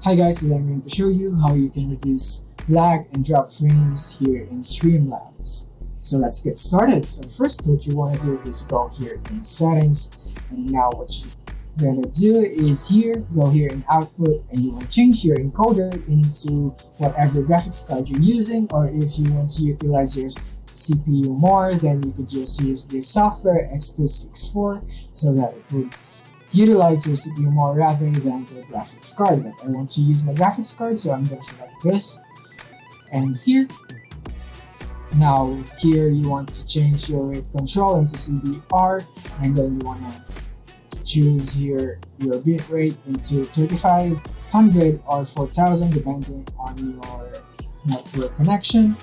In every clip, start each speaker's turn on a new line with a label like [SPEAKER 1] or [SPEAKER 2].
[SPEAKER 1] Hi guys, today I'm going to show you how you can reduce lag and drop frames here in StreamLabs. So let's get started. So first what you want to do is go here in settings, and now what you're going to do is go here in output, and you want to change your encoder into whatever graphics card you're using, or if you want to utilize your CPU more, then you could just use this software X264 so that it would utilize your CPU more rather than the graphics card. But I want to use my graphics card, so I'm going to select this and here. Now here you want to change your rate control into CBR, and then you want to choose here your bit rate into 3500 or 4000 depending on your network connection.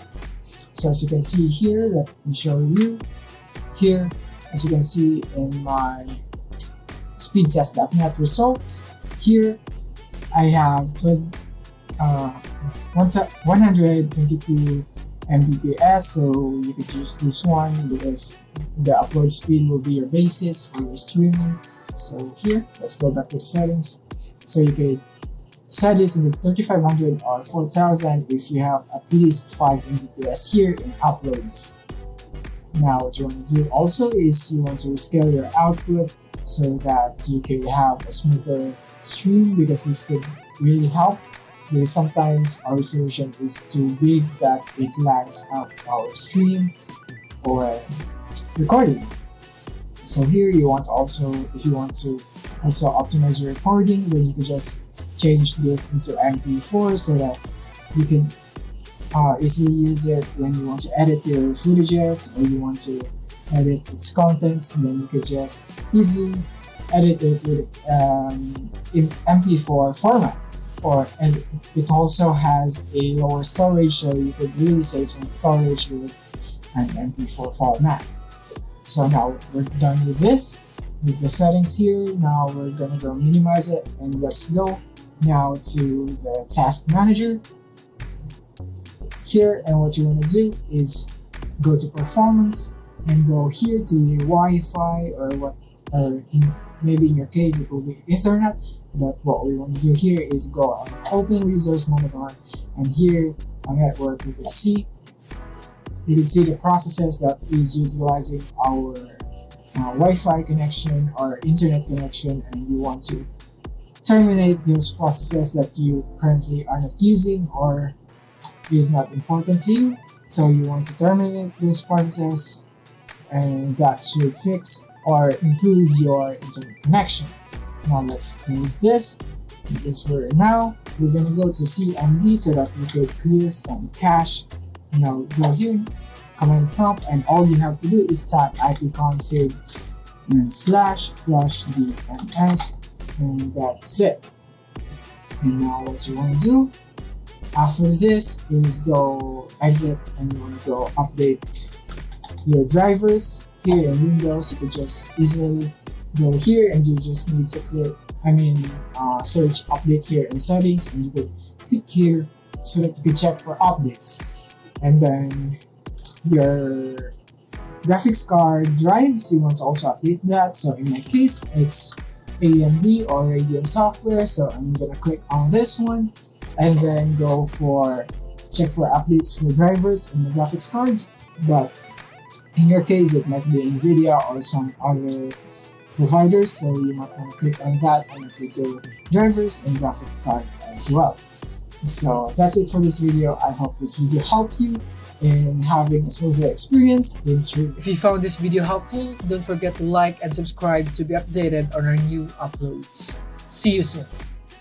[SPEAKER 1] So as you can see here, let me show you here. As you can see in my speedtest.net results, here I have 122 Mbps, so you could use this one because the upload speed will be your basis for your streaming. So here, let's go back to the settings. So you could set this into 3500 or 4000 if you have at least 5 Mbps here in uploads. Now what you want to do also is you want to rescale your output so that you can have a smoother stream, because this could really help, because sometimes our resolution is too big that it lags out our stream or recording. So here you want also, if you want to also optimize your recording, then you can just change this into MP4 so that you can easily use it when you want to edit your footages or you want to edit its contents. Then you could just easily edit it with in MP4 format. And it also has a lower storage, so you could really save some storage with an MP4 format. So now we're done with this, with the settings here. Now we're gonna go minimize it, and let's go now to the task manager here. And what you want to do is go to performance and go here to your Wi-Fi maybe in your case it will be Ethernet. But what we want to do here is go on open resource monitor, and here on network you can see the processes that is utilizing our Wi-Fi connection or internet connection, and you want to terminate those processes that you currently are not using or is not important to you. So you want to terminate those processes, and that should fix or improve your internet connection. Now let's close this, because we're gonna go to CMD so that we could clear some cache. Now go here, command prompt, and all you have to do is type ipconfig and /flush DNS, and that's it. And now what you want to do after this is go exit, and you want to go update your drivers. Here in Windows, you could just easily go here, and you just need to search update here in settings, and you could click here so that you can check for updates. And then your graphics card drives, you want to also update that. So in my case, it's AMD or Radeon software, so I'm gonna click on this one and then go for check for updates for drivers and the graphics cards. But in your case, it might be NVIDIA or some other providers, so you might want to click on that and update your drivers and graphics card as well. So that's it for this video. I hope this video helped you in having a smoother experience in streaming.
[SPEAKER 2] If you found this video helpful, don't forget to like and subscribe to be updated on our new uploads. See you soon.